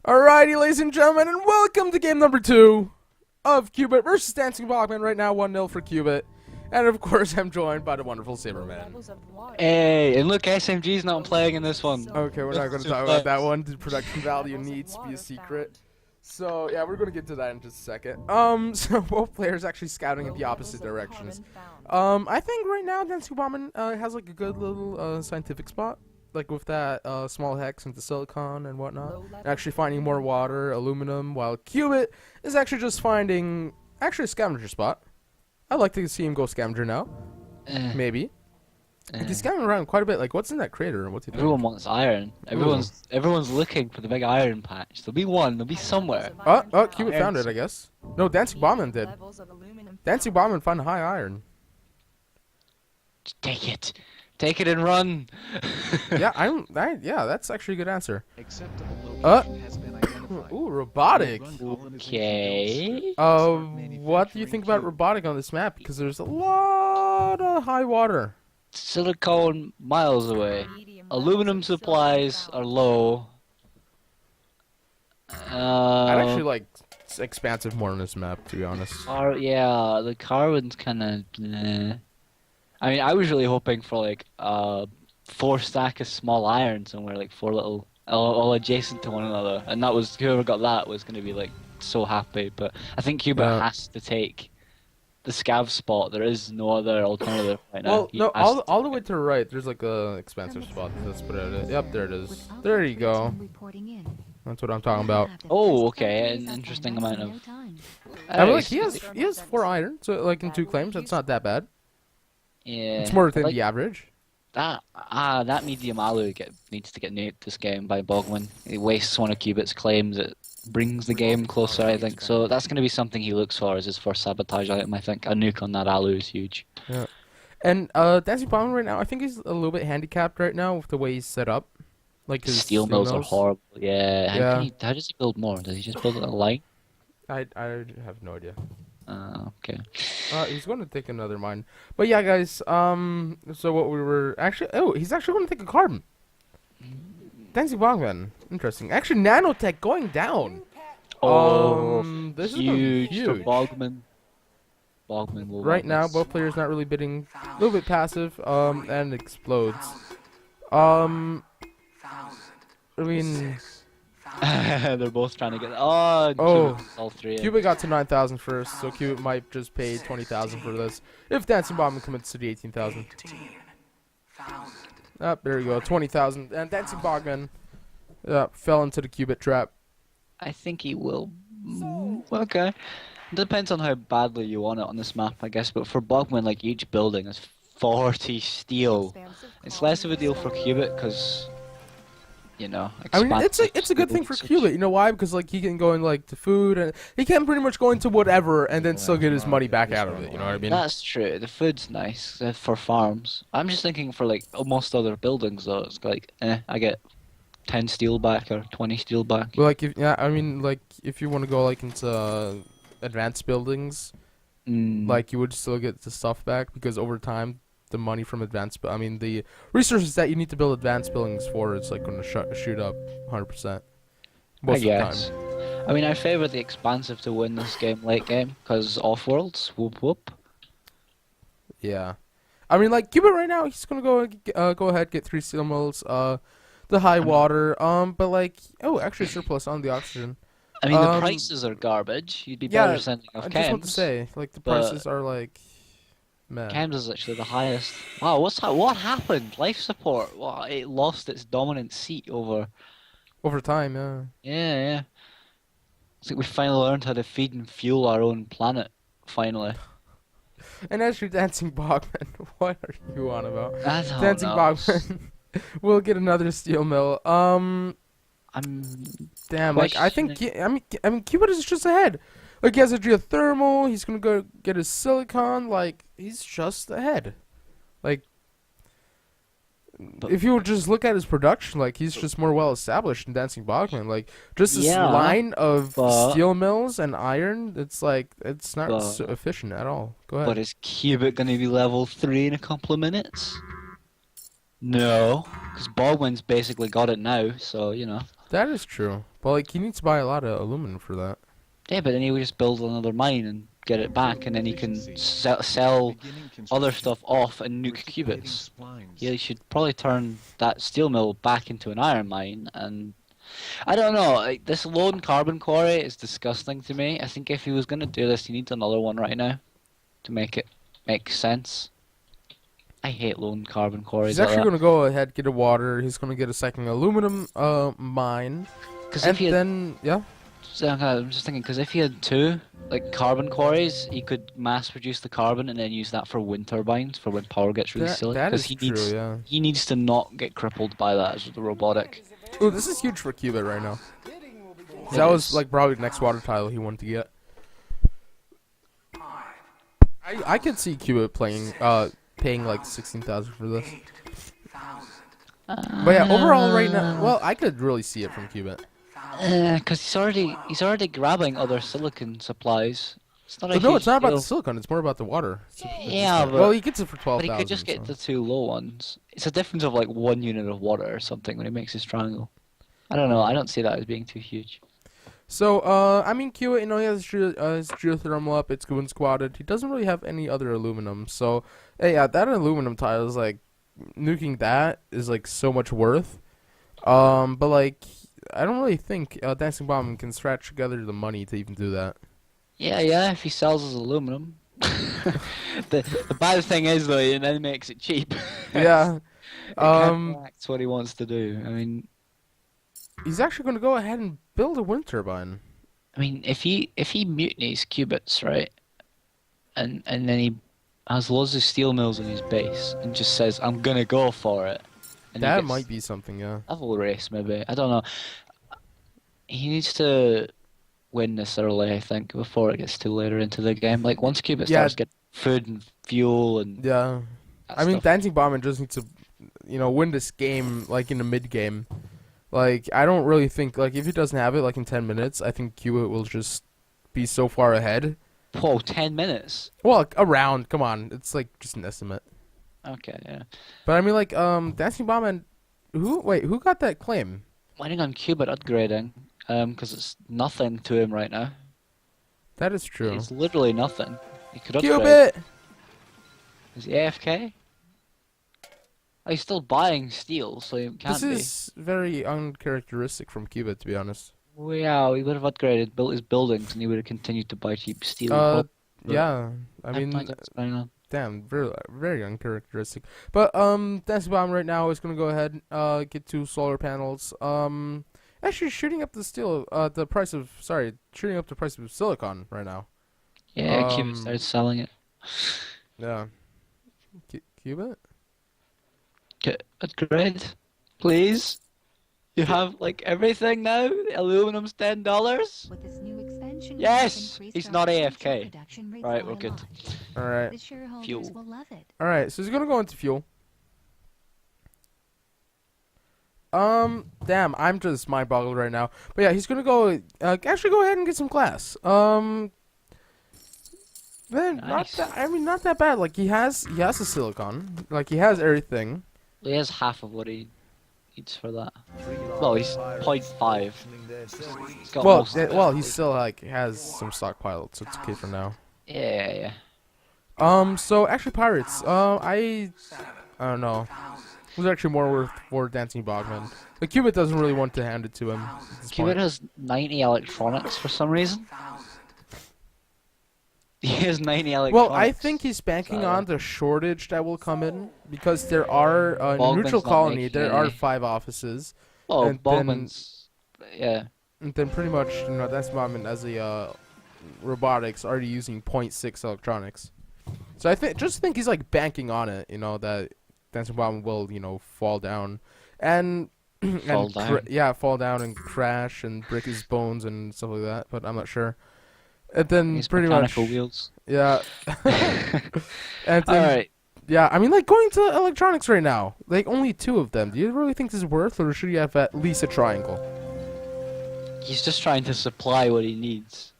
Alrighty, ladies and gentlemen, and welcome to game number 2 of Cubit versus Dancing Bogman. Right now, 1-0 for Cubit. And of course, I'm joined by the wonderful Saberman. Hey, and look, SMG's not playing in this one. Okay, we're not going to talk about that one. The production value needs to be a secret. So, yeah, we're going to get to that in just a second. So both players actually scouting in the opposite directions. I think right now, Dancing Bogman has like a good little scientific spot. Like with that small hex into silicon and whatnot, actually finding more water, aluminum, while Cubit is actually just finding a scavenger spot. I'd like to see him go scavenger now. Maybe. He's scavenging around quite a bit. Like, what's in that crater? What's he doing? Everyone wants iron. Everyone's looking for the big iron patch. There'll be one. There'll be somewhere. Oh, Cubit found it, I guess. No, Dancing Bogman did. Dancing Bogman found high iron. Just take it. Take it and run. Yeah, that's actually a good answer. Ooh, robotic. Okay. What do you think about robotic on this map? Because there's a lot of high water. Silicone miles away. Aluminum supplies are low. I'd actually like expansive more on this map, to be honest. Yeah, the carbon's kind of. I mean, I was really hoping for like 4 stack of small iron somewhere, like 4 little, all adjacent to one another, and that was whoever got that was going to be like so happy. But I think Cubit has to take the scav spot. There is no other alternative right now. Well, no, all the way to the right, there's like a expansive spot. Let's put it. Yep, there it is. There you go. That's what I'm talking about. Oh, okay, an interesting amount of. I mean, like he has 4 iron, so like in 2 claims, that's not that bad. Yeah, it's more than the average. That medium alu needs to get nuked this game by Bogman. It wastes one of Cubit's claims. It brings the game closer, I think. So that's going to be something he looks for as his first sabotage item. I think a nuke on that alu is huge. Yeah, and Dancing Bogman right now, I think he's a little bit handicapped right now with the way he's set up. Like his steel mills are horrible. Yeah. How does he build more? Does he just build a line? I have no idea. Okay. He's going to take another mine. But yeah, guys, so what we were actually... Oh, he's actually going to take a carbon. Dancing Bogman. Interesting. Actually, nanotech going down. Oh, this huge. Is huge. Bogman will right now, both players not really bidding. A little bit passive, and explodes. I mean... They're both trying to get. Oh, all 3. Cubit got to 9,000 first, so Cubit might just pay 20,000 for this if Dancing Bogman commits to the 18,000. There you go, 20,000, and Dancing Bogman fell into the Cubit trap. I think he will. Okay, depends on how badly you want it on this map, I guess. But for Bogman, like each building is 40 steel. It's less of a deal for Cubit because. You know, I mean, it's a good thing for Cubit. You know why? Because like he can go in like to food, and he can pretty much go into whatever, and then still get his money back out of it. You know what I mean? That's true. The food's nice for farms. I'm just thinking for like most other buildings though. It's like, I get 10 steel back or 20 steel back. Well, like I mean, like if you want to go like into advanced buildings, like you would still get the stuff back because over time. The money from the resources that you need to build advanced buildings for, it's like going to shoot up 100% most of the time. I mean, I favor the expansive to win this game late game because off-worlds, whoop whoop. Yeah, I mean, like Cubit right now, he's gonna go ahead get 3 steel mills, the high water, but like actually surplus on the oxygen. I mean, the prices are garbage. You'd be better sending off I just want to say, like the prices are like. Man. Chems is actually the highest. Wow, what happened? Life support. Wow, it lost its dominant seat over time. Yeah. Yeah. It's like we finally learned how to feed and fuel our own planet. Finally. And as for Dancing Bogman, what are you on about? I don't Dancing know. Bogman will get another steel mill. Damn. Like I think. I mean, Cubit is just ahead. Like he has a geothermal, he's gonna go get his silicon, like he's just ahead. Like if you would just look at his production, like he's just more well established than Dancing Bogman. Like just this line of steel mills and iron, it's like it's not so efficient at all. Go ahead. But is Cubit gonna be level 3 in a couple of minutes? No, because Baldwin's basically got it now, so you know. That is true. But like, he needs to buy a lot of aluminum for that. Yeah, but then he would just build another mine and get it back, and then he can sell other stuff off and nuke cubits. Yeah, he should probably turn that steel mill back into an iron mine, and I don't know, like, this lone carbon quarry is disgusting to me. I think if he was gonna do this, he needs another one right now to make it make sense. I hate lone carbon quarries. He's actually going to go ahead, get a water. He's going to get a second aluminum mine. And then, yeah. So I'm just thinking, because if he had two like carbon quarries, he could mass produce the carbon and then use that for wind turbines for when power gets really silly. That is true, yeah. He needs to not get crippled by that as the robotic. Ooh, this is huge for Cubit right now. That was like probably the next water tile he wanted to get. I could see Cubit paying like 16,000 for this. But yeah, overall right now, well, I could really see it from Cubit. Because he's already grabbing other silicon supplies. It's not no, it's not about the silicon. It's more about the water. Yeah, well, he gets it for 12,000. But he could just get the two low ones. It's a difference of like 1 unit of water or something when he makes his triangle. I don't know. I don't see that as being too huge. So, I mean, Cubit, he has his geothermal up. It's good squatted. He doesn't really have any other aluminum. So, hey, yeah, that aluminum tile is like nuking. That is like so much worth. But like, I don't really think dancingbogman can scratch together the money to even do that. Yeah, if he sells his aluminum. the bad thing is though, he then makes it cheap. Yeah. That's what he wants to do. I mean, he's actually going to go ahead and build a wind turbine. I mean, if he mutinies cubits, right, and then he has loads of steel mills in his base and just says, "I'm gonna go for it." And that might be something, yeah. Level race, maybe. I don't know. He needs to win this early, I think, before it gets too later into the game. Like, once Cubit starts getting food and fuel and... Yeah. I mean, dancingbogman just needs to, win this game, like, in the mid-game. Like, I don't really think, like, if he doesn't have it, like, in 10 minutes, I think Cubit will just be so far ahead. Whoa, 10 minutes? Well, around. Come on. It's, like, just an estimate. Okay, yeah. But I mean, like, dancingbogman, who got that claim? Waiting on Cubit upgrading, because it's nothing to him right now. That is true. It's literally nothing. He could upgrade. Cubit! Is he AFK? Oh, he's still buying steel, so he can't be. This is very uncharacteristic from Cubit, to be honest. Well, yeah, he would have upgraded, built his buildings, and he would have continued to buy cheap steel. Yeah, I mean... Damn, very, very uncharacteristic. But dancingbogman right now is gonna go ahead get 2 solar panels. Actually shooting up the steel shooting up the price of silicon right now. Yeah, Cubit started selling it. Yeah. Cubit? Upgrade, please. You have like everything now. Aluminum's $10. With this new expansion, yes, he's not AFK. Right, we're good. All right. Fuel. All right, so he's gonna go into fuel. Damn, I'm just mind boggled right now. But yeah, he's gonna go. Actually, go ahead and get some glass. Man, nice. not that bad. Like he has the silicon. Like he has everything. He has half of what he needs for that. Well, he's 0.5. He still like has some stockpile, so it's okay for now. Yeah. So actually, pirates. I don't know. It was actually more worth for dancingbogman. The Cubit doesn't really want to hand it to him. Cubit has 90 electronics for some reason. He has 90 electronics. Well, I think he's banking on the shortage that will come in because there are in the neutral colony there are 5 offices. Oh, Bogman's, yeah. And then pretty much dancingbogman as a robotics already using 0.6 electronics. So I think he's like banking on it, that dancingbogman will fall down and fall down and crash and break his bones and stuff like that. But I'm not sure. And then he's pretty much wheels. Yeah. And then, all right. Yeah, I mean, like going to electronics right now, like only 2 of them. Do you really think this is worth, or should you have at least a triangle? He's just trying to supply what he needs.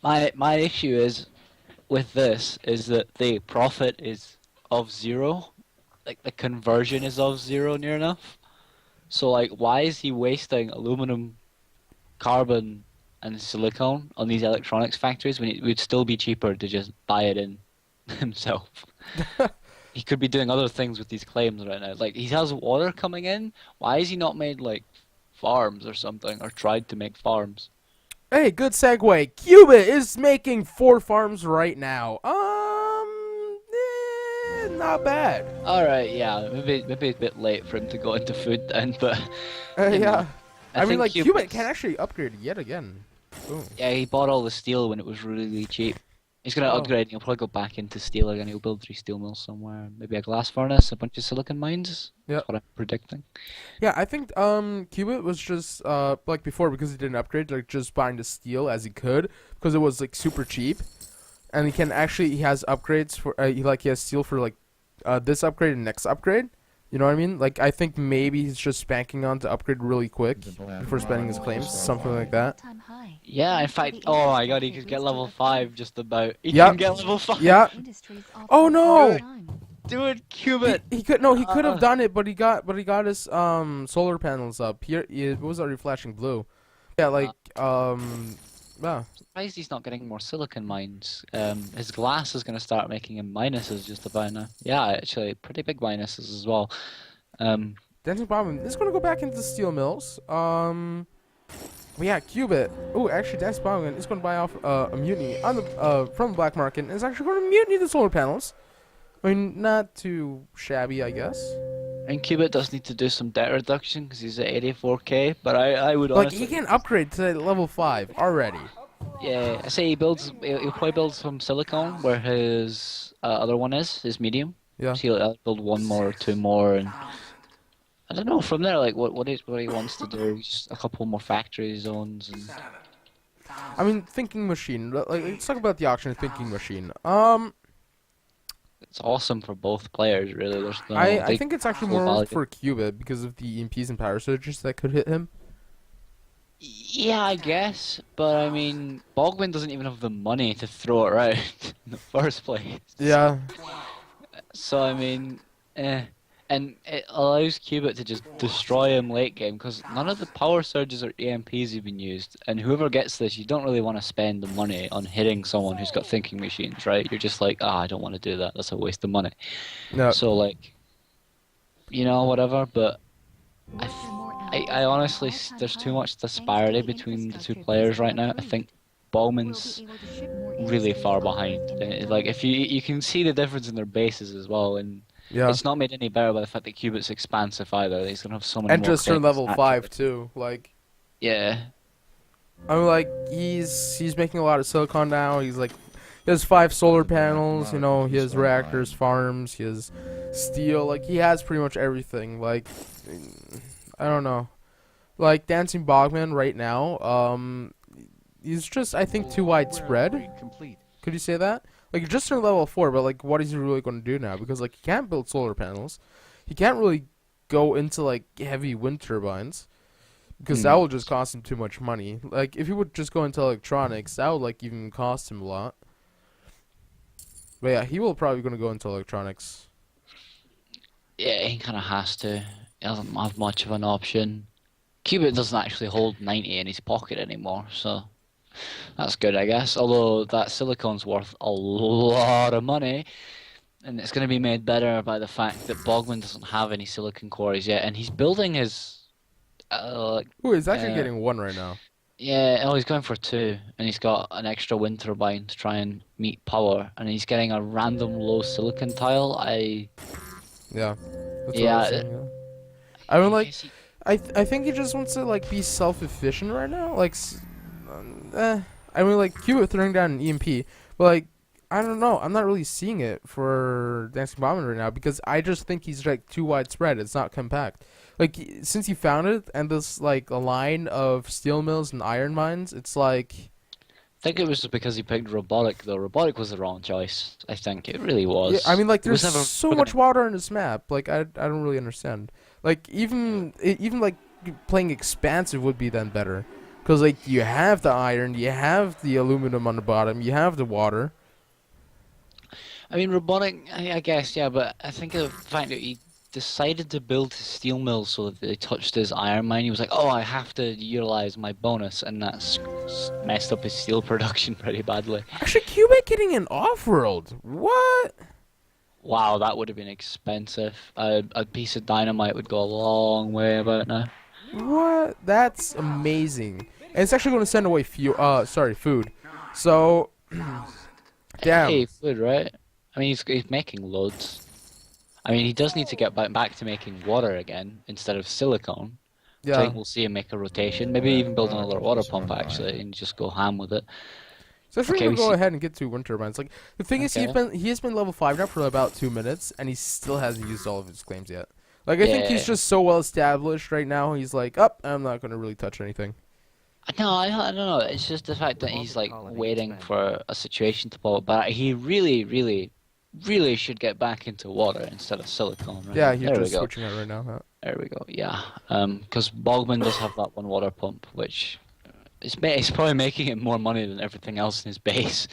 My issue is with this is that the profit is of 0, like the conversion is of 0 near enough. So like, why is he wasting aluminum, carbon, and silicon on these electronics factories when it would still be cheaper to just buy it in himself? He could be doing other things with these claims right now. Like he has water coming in. Why has he not made like farms or something, or tried to make farms? Hey, good segue. Cubit is making 4 farms right now. Not bad. All right, yeah, maybe it's a bit late for him to go into food then, but you Yeah. know, I mean, think like, Cubit Cubit's can actually upgrade yet again. Boom. yeah, he bought all the steel when it was really cheap. He's gonna Oh. upgrade. He'll probably go back into steel again. He'll build 3 steel mills somewhere. Maybe a glass furnace, a bunch of silicon mines. Yeah. That's what I'm predicting. Yeah, I think Cubit was just like before because he didn't upgrade, like just buying the steel as he could because it was like super cheap, and he has upgrades for he has steel for like this upgrade and next upgrade. You know what I mean? Like I think maybe he's just banking on to upgrade really quick before spending his claims, something like that. Yeah, in fact, oh my god, he could get level 5 just about. He Yep. can get level 5. Yeah. Oh no! Do it, Cubit. He could have done it, but he got his solar panels up. Here it was already flashing blue. Yeah, like yeah. Surprised he's not getting more silicon mines. His glass is going to start making him minuses just about now. Yeah, actually, pretty big minuses as well. Dancing Bombman is gonna go back into steel mills. But yeah, Cubit. Oh, actually, Dancing Bombman is gonna buy off a mutiny on the from the black market, and is actually gonna mutiny the solar panels. I mean, not too shabby, I guess. And Cubit does need to do some debt reduction because he's at 84k. But I would Like honestly, he can upgrade to level 5 already. yeah, I say he'll probably build some silicon where his other one is his medium. Yeah. So he'll build 1 more or 2 more, and I don't know from there like what he wants to do. Just a couple more factory zones and. I mean, Thinking Machine. Like, let's talk about the auction of Thinking Machine. It's awesome for both players, really. There's no I think it's actually more value. for Cubit because of the EMPs and power surges that could hit him. Yeah, I guess, but I mean, Bogman doesn't even have the money to throw it around in the first place. Yeah. So I mean, and it allows Cubit to just destroy him late game because none of the power surges or EMPs have been used. And whoever gets this, you don't really want to spend the money on hitting someone who's got thinking machines, right? You're just like, I don't want to do that. That's a waste of money. No. So like, whatever. But I honestly, there's too much disparity between the 2 players right now. I think Bowman's really far behind. Like if you can see the difference in their bases as well, and Yeah. it's not made any better by the fact that Cubit's expansive either. He's gonna have so many And more just turned claims level naturally. 5 too. Like, Yeah. I mean, like he's making a lot of silicon now. He has 5 solar panels. You know, he has reactors, farms. He has steel. Like he has pretty much everything. Like, I don't know. Like Dancing Bogman right now. He's just I think too widespread. Could you say that? Like he just turned level 4, but like what is he really going to do now? Because like he can't build solar panels. He can't really go into like heavy wind turbines. Because that will just cost him too much money. Like, if he would just go into electronics, that would, like, even cost him a lot. But yeah, he will probably going to go into electronics. Yeah, he kind of has to. He doesn't have much of an option. Cubit doesn't actually hold 90 in his pocket anymore, so that's good, I guess. Although that silicon's worth a lot of money, and it's going to be made better by the fact that Bogman doesn't have any silicon cores yet, and he's building his. Ooh, he's actually getting 1 right now. Yeah, oh, he's going for 2, and he's got an extra wind turbine to try and meet power, and he's getting a random low silicon tile. Yeah. That's what Yeah, I was saying, yeah. I mean, like, I think he just wants to, like, be self-efficient right now. Like, I mean, like, Cubit throwing down an EMP, but, like, I don't know. I'm not really seeing it for Dancing Bombman right now because I just think he's, like, too widespread. It's not compact. Like, since he found it, and this, like, a line of steel mills and iron mines, it's like... I think it was because he picked robotic, though. Robotic was the wrong choice. I think it really was. Yeah, I mean, like, It was there's never so gonna- much water on this map. Like, I don't really understand. Like, even like, playing expansive would be then better. Because, like, you have the iron, you have the aluminum on the bottom, you have the water. I mean, robotic, I guess, yeah, but I think the fact that he decided to build his steel mill so that they touched his iron mine, he was like, "Oh, I have to utilize my bonus," and that's messed up his steel production pretty badly. Actually, cubit getting an off-world. What? Wow, that would have been expensive. A piece of dynamite would go a long way about now. What? That's amazing. And it's actually going to send away food. So, damn. Hey, food, right? I mean, he's making loads. I mean, he does need to get back to making water again instead of silicone. So I Yeah. think we'll see him make a rotation. Maybe even build another water pump actually, and just go ham with it. So if we're Okay, gonna we go see- ahead and get to wind turbines, like the thing is, Okay. he has been level 5 now for about 2 minutes, and he still hasn't used all of his claims yet. Like I think he's Yeah. just so well established right now. He's like, up, I'm not gonna really touch anything. No, I don't know. It's just the fact that he's like waiting for a situation to pop up. But he really, really, really should get back into water instead of silicone. Right? Yeah, he's There we just go. switching out right now. There we go. Yeah. Because Bogman does have that one water pump, which it's probably making him more money than everything else in his base.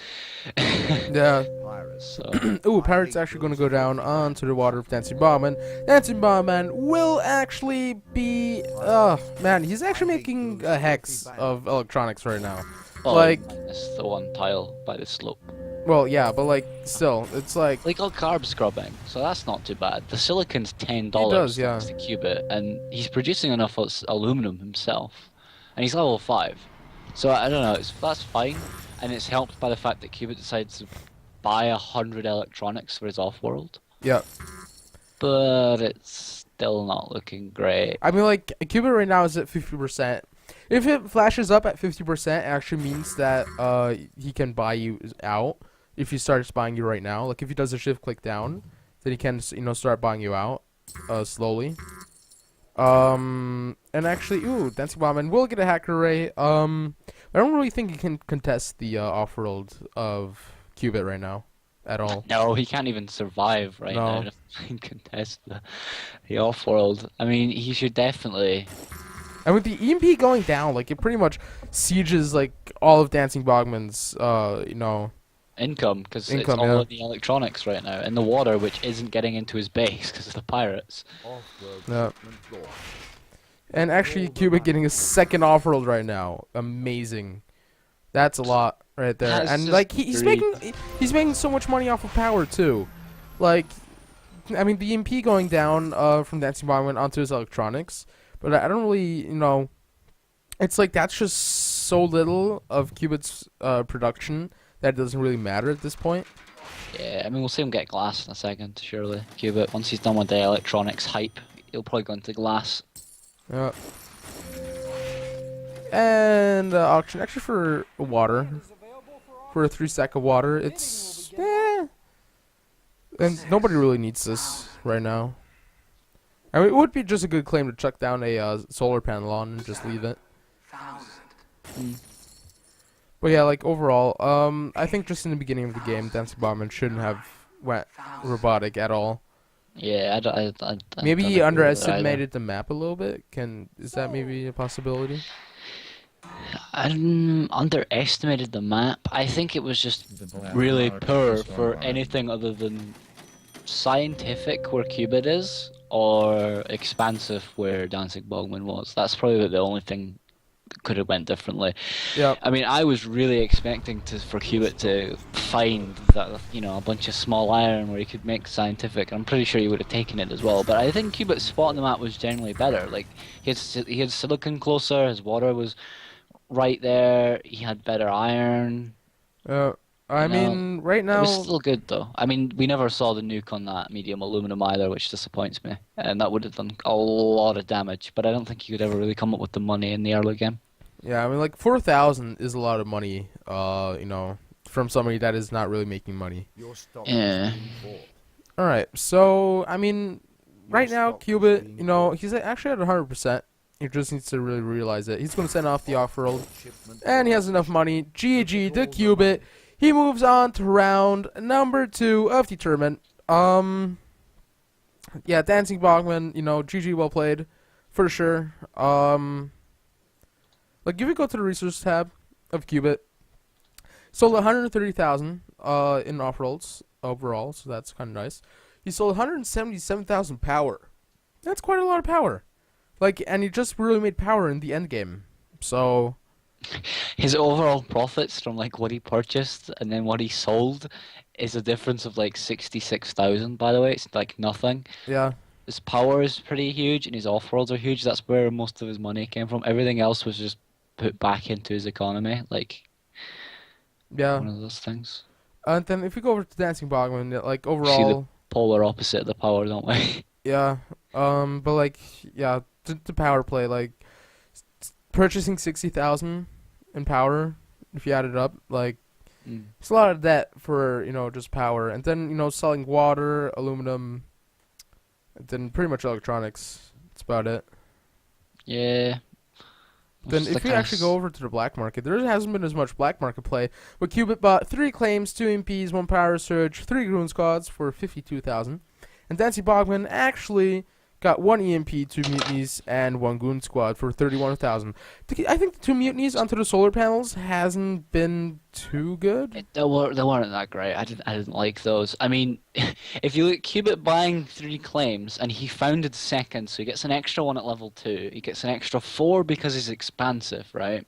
Yeah. So Ooh, Pirate's actually going to go down onto the water of Dancing Bombman. Dancing Bombman will actually be... man, he's actually making a hex of electronics right now. well, Like- minus the one tile by the slope. Well, yeah, but like, still, it's like... Like all carb scrubbing, so that's not too bad. The silicon's $10 does, yeah. thanks to cubit, and he's producing enough aluminum himself, and he's level 5. So I don't know, that's fine, and it's helped by the fact that Cubit decides to buy 100 electronics for his off-world, Yeah. but it's still not looking great. I mean, like, Cubit right now is at 50%. If it flashes up at 50%, it actually means that he can buy you out if he starts buying you right now. Like, if he does a shift click down, then he can, start buying you out slowly. And actually, ooh, Dancing Bombman will get a hacker array. I don't really think he can contest the off-world of Cubit right now at all. No, he can't even survive right No. now to contest the off-world. I mean, he should definitely... And with the EMP going down, like, it pretty much sieges, like, all of Dancing Bogman's, income, because it's Income, all yeah. in the electronics right now, and the water, which isn't getting into his base because of the pirates. Yeah. And actually, Cubit getting a second off-world right now. Amazing. That's a lot right there. That's And just like he's great. making so much money off of power too. Like, I mean, the EMP going down from Dancing Bombman onto his electronics, but I don't really, it's like that's just so little of Cubit's production that it doesn't really matter at this point. Yeah, I mean, we'll see him get glass in a second, surely. Cubit, once he's done with the electronics hype, he'll probably go into glass. Yeah. And auction actually for water, for a 3-stack of water. It's and nobody really needs this right now. I mean, it would be just a good claim to chuck down a solar panel on and just leave it. But yeah, like overall, I think just in the beginning of the game, Dancing Bombman shouldn't have went robotic at all. Yeah, I Maybe don't he agree with it underestimated the map a little bit. Is that maybe a possibility? either. I underestimated the map. I think it was just really poor for anything other than scientific where Cubit is, or expansive where Dancing Bogman was. That's probably the only thing that could have went differently. Yeah. I mean, I was really expecting for Cubit to find that, a bunch of small iron where he could make scientific. I'm pretty sure he would have taken it as well. But I think Cubit's spot on the map was generally better. Like, he had silicon closer, his water was right there, he had better iron. I mean, right It now, was still good though. I mean, we never saw the nuke on that medium aluminum either, which disappoints me. And that would have done a lot of damage, but I don't think he could ever really come up with the money in the early game. yeah, I mean, like 4,000 is a lot of money. From somebody that is not really making money. Yeah. All right, so I mean, right now, Cubit, he's actually at 100%. He just needs to really realize it. He's going to send off the off-world, and he has enough money. GG to Cubit. He moves on to round number 2 of the tournament. Yeah, Dancing Bogman, GG, well played, for sure. Like, if you go to the resource tab of Cubit, sold 130,000 in off-rolls overall, so that's kind of nice. He sold 177,000 power That's quite a lot of power. Like, and he just really made power in the end game. So, His overall profits from like what he purchased and then what he sold is a difference of like 66,000. By the way, it's like nothing. yeah, His power is pretty huge and his off-worlds are huge. That's where most of his money came from. Everything else was just put back into his economy, like yeah. one of those things. And then if we go over to Dancing Bogman, like We see the overall, polar opposite of the power, don't we? yeah. But like, yeah, the power play, like purchasing 60,000 in power, if you add it up, like Mm. it's a lot of debt for just power, and then selling water, aluminum, and then pretty much electronics. That's about it. Yeah. Then What's the if we actually go over to the black market, there hasn't been as much black market play. But Cubit bought 3 claims, 2 MPs, 1 power surge, 3 goon squads for 52,000. And Dancy Bogman actually got 1 EMP, 2 mutinies, and 1 goon squad for 31,000. I think the 2 mutinies onto the solar panels hasn't been too good. They weren't that great. I didn't like those. I mean, if you look at Cubit buying 3 claims and he founded second, so he gets an extra 1 at level 2. He gets an extra 4 because he's expansive, right?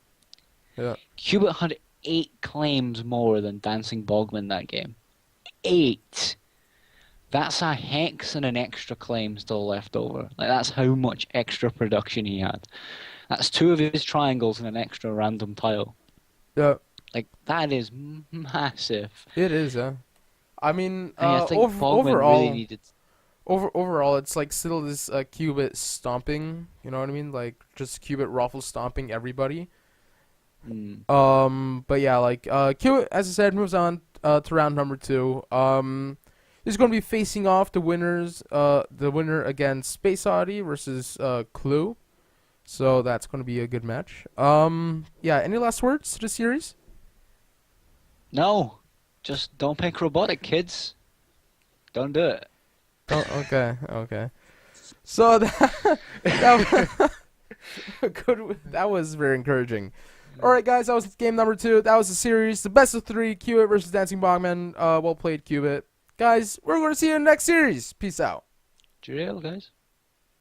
Yeah. Cubit had 8 claims more than Dancing Bogman that game. 8. That's a hex and an extra claim still left over. Like that's how much extra production he had. That's 2 of his triangles and an extra random tile. Yeah. Like that is massive. It is, yeah. I mean, And I think Bogman overall, really needed. overall, it's like still this Cubit stomping. You know what I mean? Like just Cubit ruffle stomping everybody. But yeah, like Cubit, as I said, moves on to round number 2. He's going to be facing off the winner against Space Oddity versus Clue. So that's going to be a good match. Yeah, any last words to the series? No, just don't pick robotic, kids. Don't do it. Oh, okay. So that was very encouraging. All right, guys, that was game number 2. That was the series, the best of 3, Cubit versus Dancing Bogman. Well played, Cubit. Guys, we're going to see you in the next series. Peace out. Cheerio, guys.